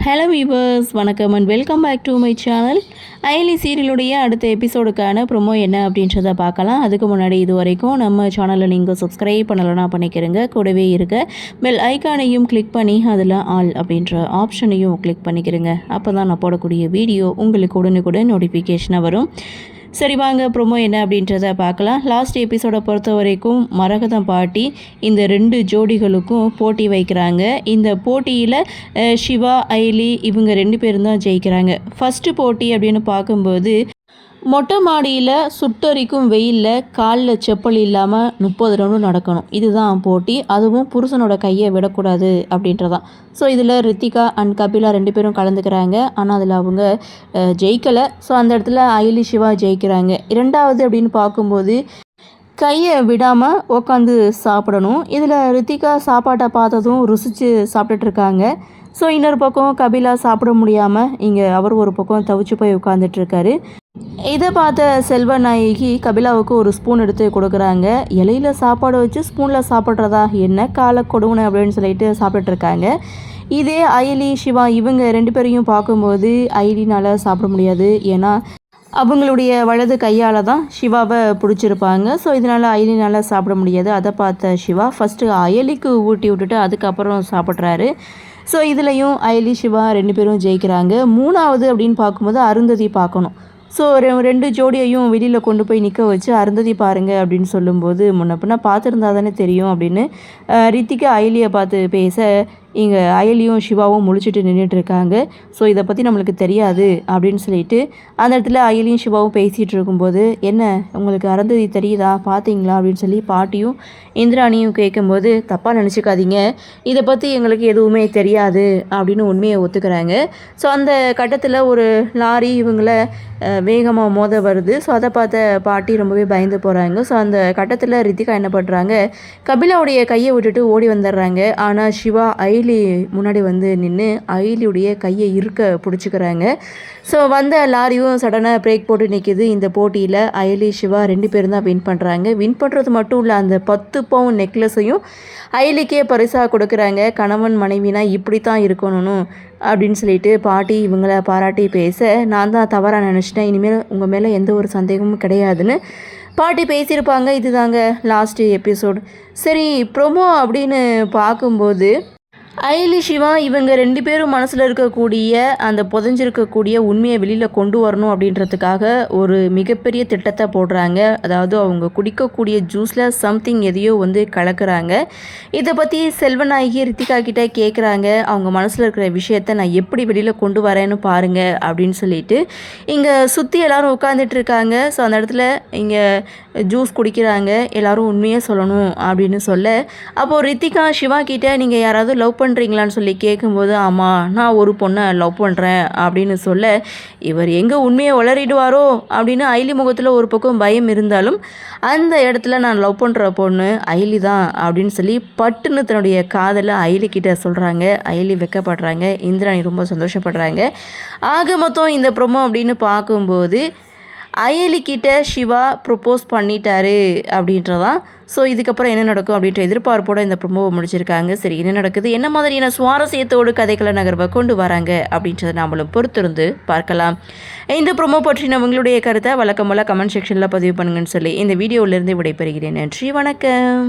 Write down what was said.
Hello viewers, வணக்கம் and welcome back to my channel. Ayali சீரியலுடைய அடுத்த எபிசோடுக்கான ப்ரொமோ என்ன அப்படின்றத பார்க்கலாம். அதுக்கு முன்னாடி இது வரைக்கும் நம்ம சேனலில் நீங்கள் சப்ஸ்கிரைப் பண்ணலைன்னா பண்ணிக்கிறங்க. கூடவே இருக்க பெல் ஐக்கானையும் கிளிக் பண்ணி அதில் ஆல் அப்படின்ற ஆப்ஷனையும் கிளிக் பண்ணிக்கிறங்க. அப்போ தான் நான் போடக்கூடிய வீடியோ உங்களுக்கு உடனுக்குடன் நோட்டிஃபிகேஷனாக வரும். சரி வாங்க ப்ரொமோ என்ன அப்படின்றத பார்க்கலாம். லாஸ்ட் எபிசோடை பொறுத்த வரைக்கும் மரகதம் பாட்டி இந்த 2 ஜோடிகளுக்கும் போட்டி வைக்கிறாங்க. இந்த போட்டியில் சிவா, அயலி இவங்க 2 பேரும் தான் ஜெயிக்கிறாங்க. ஃபஸ்ட்டு போட்டி அப்படின்னு பார்க்கும்போது மொட்டை மாடியில் சுட்டரிக்கும் வெயிலில் காலில் செப்பல் இல்லாமல் 30 ரவுண்டு நடக்கணும். இதுதான் போட்டி. அதுவும் புருஷனோட கையை விடக்கூடாது அப்படின்றதான். ஸோ இதில் ரித்திகா அண்ட் கபிலா 2 பேரும் கலந்துக்கிறாங்க. ஆனால் அதில் அவங்க ஜெயிக்கலை. ஸோ அந்த இடத்துல அயலி, சிவா ஜெயிக்கிறாங்க. 2வது அப்படின்னு பார்க்கும்போது கையை விடாமல் உட்காந்து சாப்பிடணும். இதில் ரித்திகா சாப்பாட்டை பார்த்ததும் ருசித்து சாப்பிட்டுட்ருக்காங்க. ஸோ இன்னொரு பக்கம் கபிலா சாப்பிட முடியாமல் இங்கே அவர் ஒரு பக்கம் தவிச்சு போய் உட்காந்துட்ருக்காரு. இதை பார்த்த செல்வநாயகி கபிலாவுக்கு ஒரு ஸ்பூன் எடுத்து கொடுக்குறாங்க. இலையில் சாப்பாடு வச்சு ஸ்பூனில் சாப்பிட்றதா என்ன காலை கொடுமை அப்படின்னு சொல்லிட்டு சாப்பிட்டுட்ருக்காங்க. இதே அயலி, சிவா இவங்க 2 பேரையும் பார்க்கும்போது அயலினால் சாப்பிட முடியாது. ஏன்னா அவங்களுடைய வலது கையால் தான் சிவாவை பிடிச்சிருப்பாங்க. ஸோ இதனால் அயலினால் சாப்பிட முடியாது. அதை பார்த்த சிவா ஃபஸ்ட்டு அயலிக்கு ஊட்டி விட்டுட்டு அதுக்கப்புறம் சாப்பிட்றாரு. ஸோ இதுலேயும் அயலி, சிவா 2 பேரும் ஜெயிக்கிறாங்க. 3வது அப்படின்னு பார்க்கும்போது அருந்ததி பார்க்கணும். ஸோ 2 ஜோடியையும் வெளியில் கொண்டு போய் நிற்க வச்சு அருந்ததி பாருங்கள் அப்படின்னு சொல்லும்போது முன்ன பின்ன பார்த்துருந்தா தானே தெரியும் அப்படின்னு ரித்திகா அயலியை பார்த்து பேச இங்கே அயலியும் சிவாவும் முழிச்சிட்டு நின்றுட்டு இருக்காங்க. ஸோ இதை பற்றி நம்மளுக்கு தெரியாது அப்படின்னு சொல்லிட்டு அந்த இடத்துல அயலியும் சிவாவும் பேசிகிட்டு இருக்கும்போது என்ன உங்களுக்கு அருந்ததி தெரியுதா பார்த்தீங்களா அப்படின்னு சொல்லி பாட்டியும் இந்திராணியும் கேட்கும்போது தப்பாக நினச்சிக்காதீங்க, இதை பற்றி எங்களுக்கு எதுவுமே தெரியாது அப்படின்னு உண்மையை ஒத்துக்கிறாங்க. ஸோ அந்த கட்டத்தில் ஒரு லாரி இவங்களை வேகமாக மோத வருது. ஸோ அதை பார்த்த பாட்டி ரொம்பவே பயந்து போகிறாங்க. ஸோ அந்த கட்டத்தில் ரித்திகா என்ன பண்ணுறாங்க, கபிலாவுடைய கையை விட்டுட்டு ஓடி வந்துடுறாங்க. ஆனால் சிவா அயலி முன்னாடி வந்து நின்று அயலியுடைய கையை இருக்க பிடிச்சிக்கிறாங்க. ஸோ வந்த லாரியும் சடனாக பிரேக் போட்டு நிற்கிது. இந்த போட்டியில் அயலி, சிவா 2 பேரும் தான் வின் பண்ணுறாங்க. வின் பண்ணுறது மட்டும் இல்லை, அந்த 10 பவுன் நெக்லஸையும் அயலிக்கே பரிசாக கொடுக்குறாங்க. கணவன் மனைவினா இப்படி தான் இருக்கணும் அப்படின்னு சொல்லிட்டு பாட்டி இவங்களை பாராட்டி பேச நான் தான் தவறாக நினச்சிட்டேன், இனிமேல் உங்கள் மேலே எந்த ஒரு சந்தேகமும் கிடையாதுன்னு பாட்டி பேசியிருப்பாங்க. இதுதாங்க லாஸ்ட்டு எபிசோடு. சரி, ப்ரொமோ அப்படின்னு பார்க்கும்போது அயலி, சிவா இவங்க 2 பேரும் மனசில் இருக்கக்கூடிய அந்த புதைஞ்சிருக்கக்கூடிய உண்மையை வெளியில் கொண்டு வரணும் அப்படின்றதுக்காக ஒரு மிகப்பெரிய திட்டத்தை போடுறாங்க. அதாவது அவங்க குடிக்கக்கூடிய ஜூஸில் சம்திங் எதையோ வந்து கலக்கிறாங்க. இதை பற்றி செல்வநாயகி ரித்திகா கிட்டே கேட்குறாங்க. அவங்க மனசில் இருக்கிற விஷயத்த நான் எப்படி வெளியில் கொண்டு வரேன்னு பாருங்கள் அப்படின்னு சொல்லிட்டு இங்கே சுற்றி எல்லோரும் உட்காந்துட்டு இருக்காங்க. ஸோ அந்த இடத்துல இங்கே ஜூஸ் குடிக்கிறாங்க. எல்லோரும் உண்மையே சொல்லணும் அப்படின்னு சொல்ல அப்போது ரித்திகா சிவா கிட்டே நீங்கள் யாராவது லவ் பண்ணுறீங்களான்னு சொல்லி கேட்கும்போது ஆமாம் நான் ஒரு பொண்ணை லவ் பண்ணுறேன் அப்படின்னு சொல்ல இவர் எங்கே உண்மையை வளரிடுவாரோ அப்படின்னு அயலி முகத்தில் ஒரு பக்கம் பயம் இருந்தாலும் அந்த இடத்துல நான் லவ் பண்ணுற பொண்ணு அயலி தான் அப்படின்னு சொல்லி பட்டுன்னு தன்னுடைய காதலை அயலி கிட்ட சொல்கிறாங்க. அயலி வெக்கப்படுறாங்க. இந்திராணி ரொம்ப சந்தோஷப்படுறாங்க. ஆக மொத்தம் இந்த ப்ரொமோ அப்படின்னு பார்க்கும்போது அயலிக்கிட்ட சிவா ப்ரொப்போஸ் பண்ணிட்டாரு அப்படின்றதான். ஸோ இதுக்கப்புறம் என்ன நடக்கும் அப்படின்ற எதிர்பார்ப்போடு இந்த ப்ரொமோவை முடிச்சிருக்காங்க. சரி, என்ன நடக்குது, என்ன மாதிரியான சுவாரஸ்யத்தோடு கதைக்கள நகர்வை கொண்டு வராங்க அப்படின்றத நம்மளும் பொறுத்திருந்து பார்க்கலாம். இந்த ப்ரொமோ பற்றின உங்களுடைய கருத்தை வழக்கம் போல் கமெண்ட் செக்ஷனில் பதிவு பண்ணுங்கன்னு சொல்லி இந்த வீடியோவிலேருந்து விடைபெறுகிறேன். நன்றி, வணக்கம்.